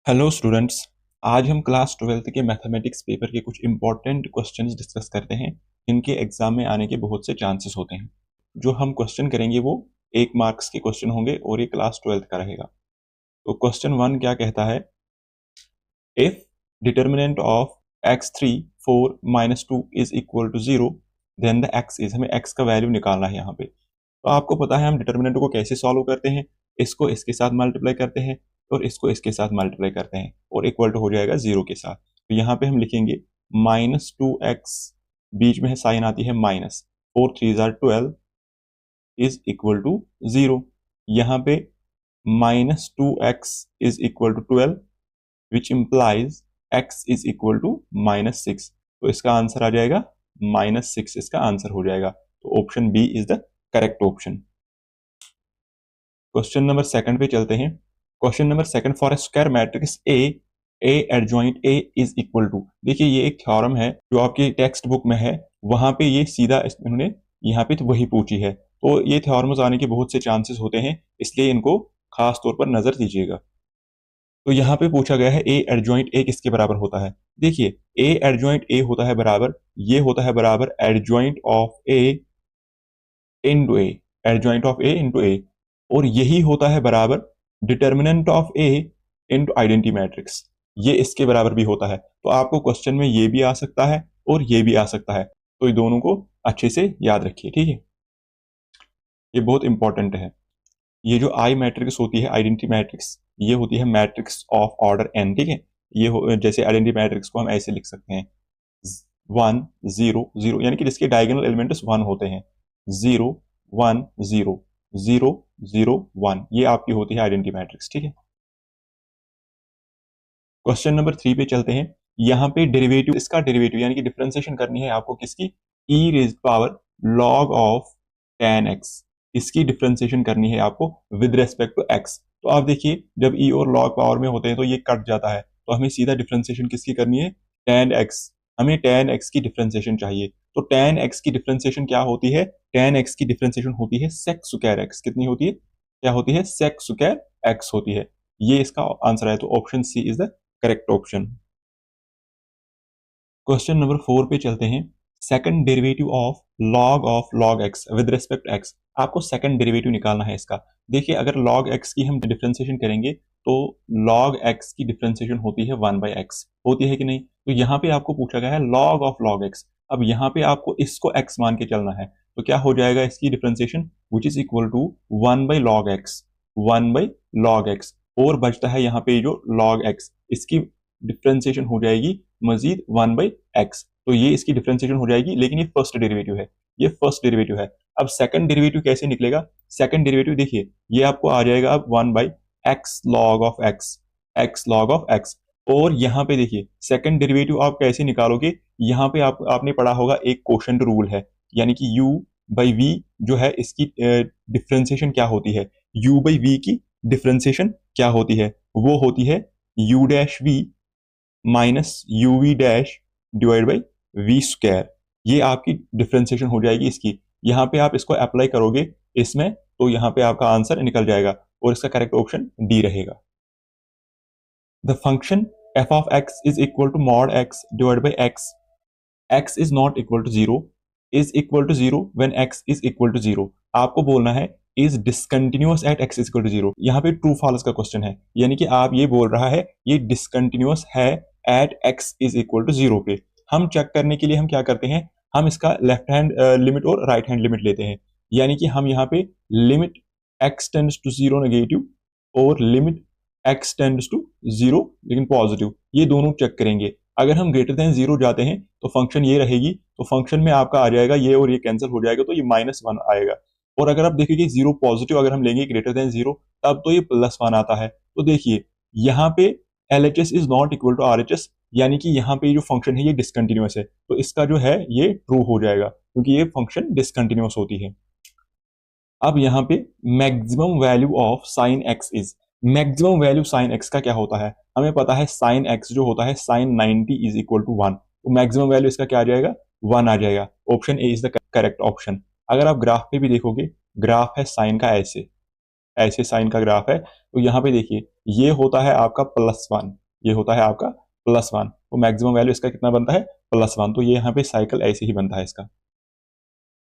Hello students. आज हम class 12th के मैथमेटिक्स पेपर के कुछ इंपॉर्टेंट क्वेश्चंस डिस्कस करते हैं। इनके एग्जाम में आने के बहुत से चांसेस होते हैं। जो हम क्वेश्चन करेंगे वो 1 मार्क्स के क्वेश्चन होंगे और ये क्लास 12th का रहेगा। तो क्वेश्चन 1 क्या कहता है, if determinant of x3 4 - 2 is equal to 0 then the x is, हमें x का वैल्यू निकालना है यहाँ पे। तो आपको पता है हम डिटर्मिनेंट को कैसे सॉल्व करते हैं, इसको इसके साथ मल्टीप्लाई करते हैं और इसको इसके साथ मल्टीप्लाई करते हैं और इक्वल टू हो जाएगा 0 के साथ। तो यहाँ पे हम लिखेंगे -2x, बीच में है साइन आती है माइनस, 4 3 = 12 इज इक्वल टू 0। यहाँ पे -2x is equal to 12 which implies x is equal to -6। तो इसका आंसर आ जाएगा -6, इसका आंसर हो जाएगा। तो option B is the correct option. Question number second पे चलते हैं। Question number second, for a square matrix A adjoint A is equal to, देखिए ये एक थ्योरम है जो आपकी टेक्स्ट बुक में है, वहां पे ये सीधा इन्होंने यहाँ पे तो वही पूछी है। तो ये थ्योरम्स आने के बहुत से चांसेस होते हैं, इसलिए इनको खास तौर पर नजर दीजिएगा। तो यहाँ पे पूछा गया है ए एडजॉइंट ए किसके बराबर होता है। देखिए ए एडजॉइंट ए होता है बराबर, ये होता है बराबर adjoint of A into A, adjoint of A into A, और यही होता है बराबर determinant of A into identity matrix, ये इसके बराबर भी होता है। तो आपको क्वेश्चन में ये भी आ सकता है और ये भी आ सकता है, तो ये दोनों को अच्छे से याद रखिए, ठीक है। ये बहुत इंपॉर्टेंट है। ये जो आई मैट्रिक्स होती है, आइडेंटिटी मैट्रिक्स, ये होती है मैट्रिक्स ऑफ ऑर्डर एन, ठीक है। जैसे आइडेंटिटी मैट्रिक्स को हम ऐसे लिख सकते हैं 1 0 0, यानी कि जिसके डायगोनल एलिमेंट्स 1 होते हैं, 0 1 0 0 0 1, ये आपकी होती है आइडेंटिटी मैट्रिक्स, ठीक है। क्वेश्चन नंबर 3 पे चलते हैं। यहाँ पे डेरिवेटिव, इसका डेरिवेटिव यानी कि डिफरेंशिएशन करनी है आपको किसकी, e rays power log of tan x, इसकी डिफरेंशिएशन करनी है आपको विद रेस्पेक्ट टू x। तो आप देखिए जब e और log पावर में होते हैं तो ये कट जाता है, तो हमें सीधा डिफरेंशिएशन किसकी करनी है, tan x। हमें tan x की डिफरेंशिएशन चाहिए। तो tan x की डिफरेंशिएशन क्या होती है, tan x की डिफरेंशिएशन होती है sec स्क्वायर x। कितनी होती है, क्या होती है, sec स्क्वायर x होती है। ये इसका आंसर है, तो option C is the correct option. Question number 4 पे चलते हैं। Second derivative of log x with respect x, आपको सेकंड डेरिवेटिव निकालना है इसका। देखिए अगर log x की हम डिफरेंशिएशन करेंगे तो log x की डिफरेंशिएशन होती है 1/x, होती है कि नहीं। तो यहाँ पे आपको पूछा गया है log ऑफ log x, अब यहाँ पे आपको इसको x मान के चलना है, तो क्या हो जाएगा इसकी differentiation, which is equal to 1/log x, 1/log x, और बचता है यहाँ पे जो log x, इसकी डिफरेंशिएशन हो जाएगी मजीद 1/x। तो ये इसकी डिफरेंशिएशन हो जाएगी, लेकिन ये फर्स्ट डेरिवेटिव है, ये फर्स्ट डेरिवेटिव है। अब सेकंड डेरिवेटिव कैसे निकलेगा, सेकंड डेरिवेटिव देखिए ये आपको आ जाएगा अब 1/x log of x, x log of x। और यहाँ पे देखिए सेकंड डेरिवेटिव आप कैसे निकालोगे, यहाँ पे आपने पढ़ा होगा एक कोशेंट रूल है, यानी कि u/v जो है इसकी डिफरेंशिएशन क्या होती है, u/v की डिफरेंशिएशन क्या होती है, वो होती है u-v minus UV dash divide by V square. ये आपकी डिफरेंशिएशन हो जाएगी इसकी। यहाँ पे आप इसको अप्लाई करोगे इसमें, तो यहाँ पे आपका आंसर निकल जाएगा और इसका करेक्ट ऑप्शन डी रहेगा। The function f of x is equal to mod x divide by x is not equal to 0 is equal to 0 when x is equal to 0। आपको बोलना है is discontinuous at x is equal to 0। यहाँ पे true false का question है, यानी कि आप ये बोल रहा है ये डिसकंटिन्यूअस है at x is equal to 0 पे। हम चेक करने के लिए हम क्या करते हैं, हम इसका लेफ्ट हैंड लिमिट और राइट हैंड लिमिट लेते हैं, यानी कि हम यहाँ पे limit x tends to 0 negative और लिमिट x टेंड्स टू 0 लेकिन पॉजिटिव, ये दोनों चेक करेंगे। अगर हम ग्रेटर देन 0 जाते हैं तो फंक्शन ये रहेगी, तो फंक्शन में आपका आ जाएगा ये और ये कैंसिल हो जाएगा, तो ये -1 आएगा। और अगर आप देखिए 0 पॉजिटिव अगर हम लेंगे ग्रेटर देन 0, तब तो ये +1 आता है। तो देखिए यहाँ पे LHS is not equal to RHS, यानी कि यहाँ पे जो फंक्शन है ये डिसकंटिन्यूअस है, तो इसका जो है ये ट्रू हो जाएगा क्योंकि ये फंक्शन डिसकंटिन्यूअस होती है। अब यहाँ पे maximum value of sine x is, maximum value sine x का क्या होता है, हमें पता है साइन एक्स जो होता है साइन 90 इज इक्वल टू 1, तो मैक्सिमम वैल्यू इसका क्या आ जाएगा, 1 आ जाएगा। Option A is the correct option. अगर आप ग्राफ पे भी देखोगे, ग्राफ है साइन का ऐसे, ऐसे साइन का ग्राफ है, तो यहाँ पे देखिए ये होता है आपका +1, ये होता है आपका +1, तो मैक्सिमम वैल्यू इसका कितना बनता है +1, तो ये यहाँ पे साइकिल ऐसे ही बनता है इसका,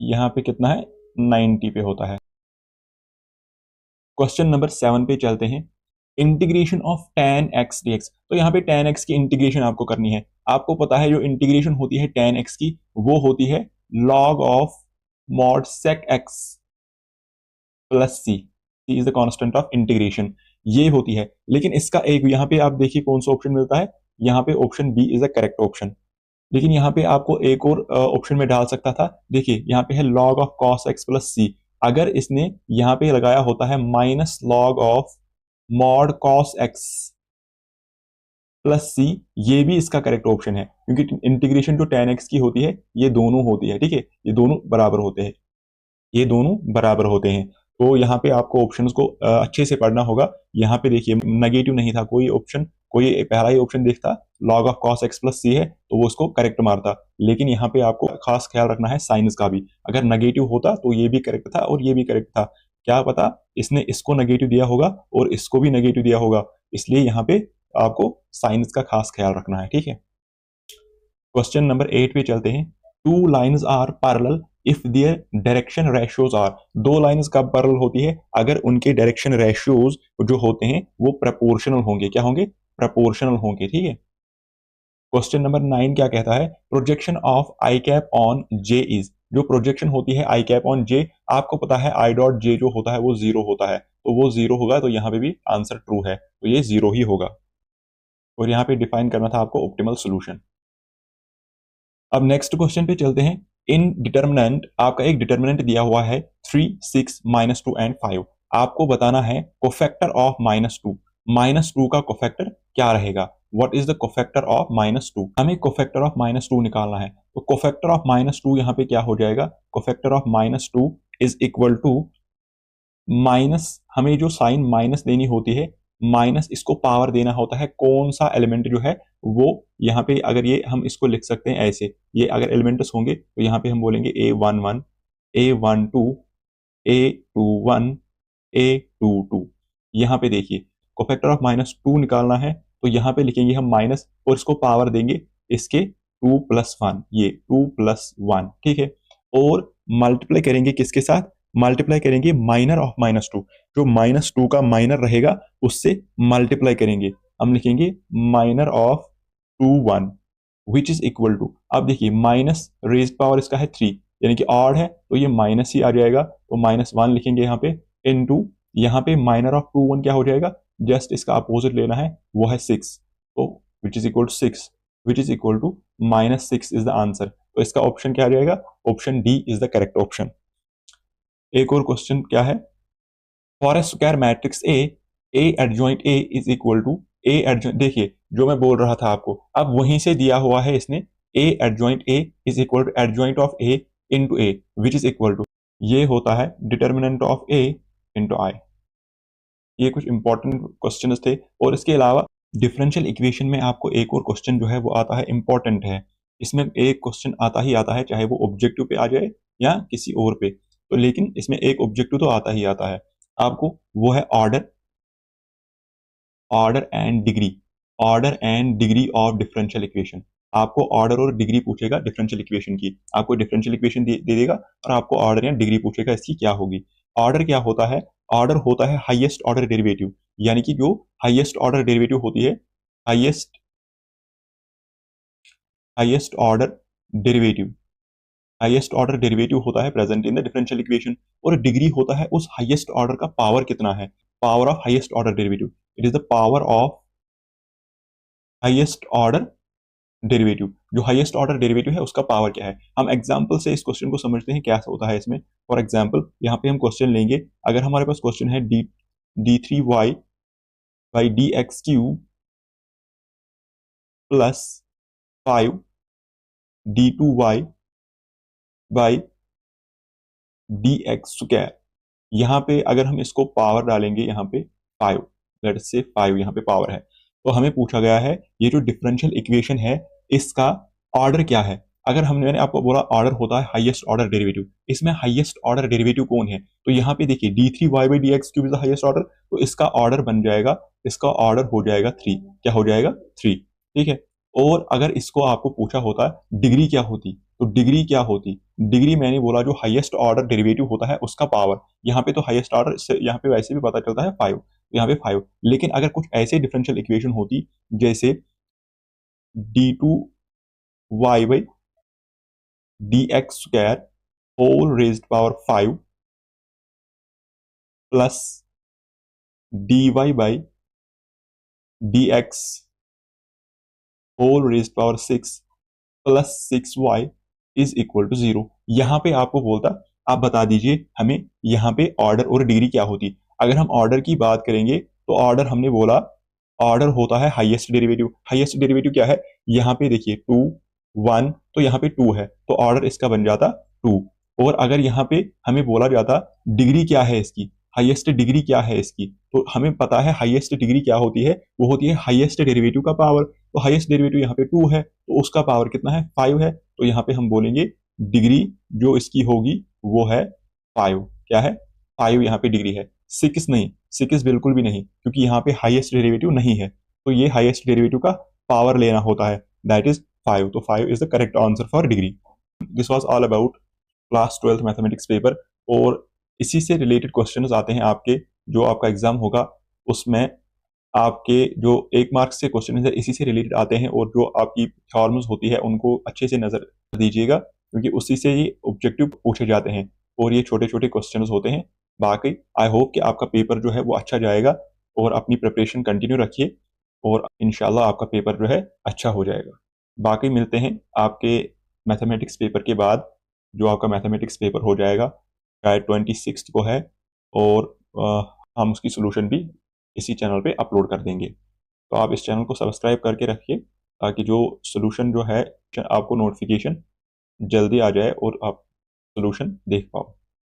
यहाँ पे कितना है 90 पे होता है। क्वेश्चन नंबर 7 पे चलते हैं। Integration of tan x dx, तो यहाँ पे tan x की इंटीग्रेशन आपको करनी है। आपको पता है जो इंटीग्रेशन होती है tan x की वो होती है log of mod sec x plus c is the constant of integration, ये होती है। लेकिन इसका एक यहाँ पे आप देखिए कौन सा ऑप्शन मिलता है, यहाँ पे option B is the correct option. लेकिन यहाँ पे आपको एक और ऑप्शन में डाल सकता था, देखिए यहाँ पे है log of cos x plus c, अगर इसने यहाँ पे लगाया होता है minus log of mod cos x plus c, ये भी इसका करेक्ट ऑप्शन है, क्योंकि इंटीग्रेशन जो tan x की होती है ये दोनों होती है, ठीक है, ये दोनों बराबर होते हैं, ये दोनों बराबर होते हैं। तो यहाँ पे आपको ऑप्शंस को अच्छे से पढ़ना होगा। यहाँ पे देखिए नेगेटिव नहीं था कोई ऑप्शन, कोई पहला ही ऑप्शन देखता log of cos x plus c है तो वो उसको करेक्ट मारता। लेकिन यहाँ पे आपको खास ख्याल रखना है साइंस का भी, अगर नेगेटिव होता तो ये भी करेक्ट था और ये भी करेक्ट था, क्या पता इसने इसको नेगेटिव दिया होगा और इसको भी नेगेटिव दिया होगा, इसलिए यहाँ पे आपको साइंस का खास ख्याल रखना है, ठीक है। क्वेश्चन नंबर 8 पे चलते हैं। Two lines are parallel if their direction ratios are, दो लाइन्स कब पैरेलल होती है, अगर उनके डायरेक्शन रेशियोज जो होते हैं वो प्रोपोर्शनल होंगे, क्या होंगे, प्रोपोर्शनल होंगे, ठीक है। क्वेश्चन नंबर 9 क्या कहता है, projection of I cap on J is, जो प्रोजेक्शन होती है आई कैप ऑन जे, आपको पता है आई डॉट जे जो होता है वो 0 होता है, तो वो 0 होगा, तो यहाँ पे भी आंसर ट्रू है, तो ये 0 ही होगा। और यहाँ पे डिफाइन करना था आपको ऑप्टिमल सोल्यूशन। अब नेक्स्ट क्वेश्चन पे चलते हैं। इन डिटर्मिनेंट, आपका एक डिटर्मिनेंट दिया हुआ है 3, 6, -2 एंड 5, आपको बताना है कोफैक्टर ऑफ -2, -2 का कोफैक्टर क्या रहेगा, what is the cofactor of -2, हमें कोफैक्टर ऑफ -2 निकालना है। तो कोफैक्टर ऑफ -2 यहाँ पे क्या हो जाएगा, cofactor of -2 is equal to minus, हमें जो साइन माइनस देनी होती है, माइनस इसको पावर देना होता है कौन सा एलिमेंट जो है वो, यहाँ पे अगर ये हम इसको लिख सकते हैं ऐसे, ये अगर एलिमेंट्स होंगे तो यहाँ पे हम बोलेंगे A11, A12, A21, A22। यहाँ पे देखिए कोफैक्टर ऑफ -2 निकालना है तो यहाँ पे लिखेंगे हम माइनस और इसको पावर देंगे इसके 2+1, ये 2+1, ठीक है। और मल्टीप्लाई करेंगे किसके साथ, मल्टीप्लाई करेंगे माइनर ऑफ -2, जो -2 का माइनर रहेगा उससे मल्टीप्लाई करेंगे, हम लिखेंगे minor of 2 1 which is equal to, अब देखिए माइनस रेज पावर इसका है 3, यानी कि ऑड है तो ये माइनस ही आ जाएगा, तो -1 लिखेंगे यहाँ पे इनटू, यहाँ पे माइनर ऑफ 2 1 क्या हो जाएगा, जस्ट इसका अपोजिट लेना है वो है 6, तो which is equal to 6, which is equal to -6 is the answer. तो इसका ऑप्शन क्या आ जाएगा, option D is the correct option. एक और क्वेश्चन क्या है, for a square matrix A adjoint A is equal to A adjoint, देखिए जो मैं बोल रहा था आपको अब वहीं से दिया हुआ है इसने, A adjoint A is equal to adjoint of A into A which is equal to, ये होता है determinant of A into I. ये कुछ इंपॉर्टेंट क्वेश्चंस थे, और इसके अलावा डिफरेंशियल इक्वेशन में आपको एक और क्वेश्चन जो है वो आता है, इंपॉर्टेंट है, इसमें एक क्वेश्चन आता है, चाहे वो ऑब्जेक्टिव पे आ जाए या किसी और पे, तो लेकिन इसमें एक ऑब्जेक्टिव तो आता ही आता है आपको, वो है order, order and degree, order and degree of differential equation. आपको ऑर्डर और डिग्री पूछेगा डिफरेंशियल इक्वेशन की, आपको डिफरेंशियल इक्वेशन दे देगा और आपको ऑर्डर या डिग्री पूछेगा इसकी क्या होगी। ऑर्डर क्या होता है, ऑर्डर होता है हाईएस्ट ऑर्डर डेरिवेटिव, यानी कि जो हाईएस्ट ऑर्डर डेरिवेटिव होती है, highest highest order derivative, highest order derivative होता है present in the differential equation, और डिग्री होता है उस हाईएस्ट ऑर्डर का पावर कितना है, power of highest order derivative, it is the power of highest order derivative, जो हाईएस्ट ऑर्डर डेरिवेटिव है उसका पावर क्या है। हम एग्जांपल से इस क्वेश्चन को समझते हैं क्या होता है इसमें। फॉर एग्जांपल यहाँ पे हम क्वेश्चन लेंगे, अगर हमारे पास क्वेश्चन है d3y by dx³ plus 5 d2y by dx², यहाँ पे अगर हम इसको पावर डालेंगे यहाँ पे 5, लेट से 5 यहाँ पे पावर है, तो हमें पूछा गया है ये जो डिफरेंशियल इक्वेशन है इसका ऑर्डर क्या है। अगर मैंने आपको बोला ऑर्डर होता है हाईएस्ट ऑर्डर डेरिवेटिव, इसमें हाईएस्ट ऑर्डर डेरिवेटिव कौन है? तो यहाँ पे देखिए d3y by dx cube is the highest order, तो इसका ऑर्डर बन जाएगा, इसका ऑर्डर हो जाएगा 3। क्या हो जाएगा? 3। ठीक है। और अगर इसको आपको पूछा होता डिग्री क्या होती, तो डिग्री क्या होती? डिग्री मैंने बोला जो हाईएस्ट ऑर्डर डेरिवेटिव होता है उसका पावर। यहाँ पे तो हाईएस्ट ऑर्डर से यहाँ पे वैसे भी पता चलता है 5, यहाँ पे 5। लेकिन अगर कुछ ऐसे डिफरेंशियल इक्वेशन होती जैसे d2y by dx square whole raised power 5 plus dy by dx whole raised power 6 plus 6y is equal to 0। यहाँ पे आपको बोलता आप बता दीजिए हमें यहाँ पे ऑर्डर और डिग्री क्या होती। अगर हम ऑर्डर की बात करेंगे तो ऑर्डर हमने बोला ऑर्डर होता है हाईएस्ट डेरिवेटिव। हाईएस्ट डेरिवेटिव क्या है? यहाँ पे देखिए 2 1, तो यहाँ पे 2 है तो ऑर्डर इसका बन जाता 2। और अगर यहाँ पे हमें बोला जाता डिग्री क्या है इसकी, हाईएस्ट डिग्री क्या है इसकी, तो हमें पता है हाईएस्ट डिग्री क्या होती है, वो होती है हाईएस्ट डेरिवेटिव का पावर। तो हाईएस्ट डेरिवेटिव यहाँ पे 2 है तो उसका पावर कितना है? 5 है। तो यहाँ पे हम बोलेंगे डिग्री जो इसकी होगी वो है 5। क्या है? 5 यहाँ पे डिग्री है। 6 नहीं, 6 बिल्कुल भी नहीं, क्योंकि यहाँ पे हाईएस्ट डेरिवेटिव नहीं है। तो ये हाईएस्ट डेरिवेटिव का पावर लेना होता है, दैट इज 5। तो 5 is the correct answer for degree. This was all about class 12th mathematics paper. और इसी से रिलेटेड क्वेश्चंस आते हैं आपके, जो आपका एग्जाम होगा उसमें आपके जो 1 मार्क से क्वेश्चन है इसी से रिलेटेड आते हैं। और जो आपकी फॉर्म्स होती है उनको अच्छे से नजर दीजिएगा, क्योंकि उसी से ही ऑब्जेक्टिव पूछे जाते हैं और ये छोटे छोटे क्वेश्चंस होते हैं। बाकी आई होप कि आपका पेपर जो है वो अच्छा जाएगा, और अपनी प्रिपरेशन कंटिन्यू रखिए और इंशाल्लाह आपका पेपर जो है अच्छा हो जाएगा। बाकी मिलते हैं आपके मैथमेटिक्स पेपर के बाद, जो आपका मैथमेटिक्स पेपर हो जाएगा शायद 26 को है, और हम उसकी सोल्यूशन भी इसी चैनल पे अपलोड कर देंगे। तो आप इस चैनल को सब्सक्राइब करके रखिए ताकि जो सोल्यूशन जो है आपको नोटिफिकेशन जल्दी आ जाए और आप सोल्यूशन देख पाओ।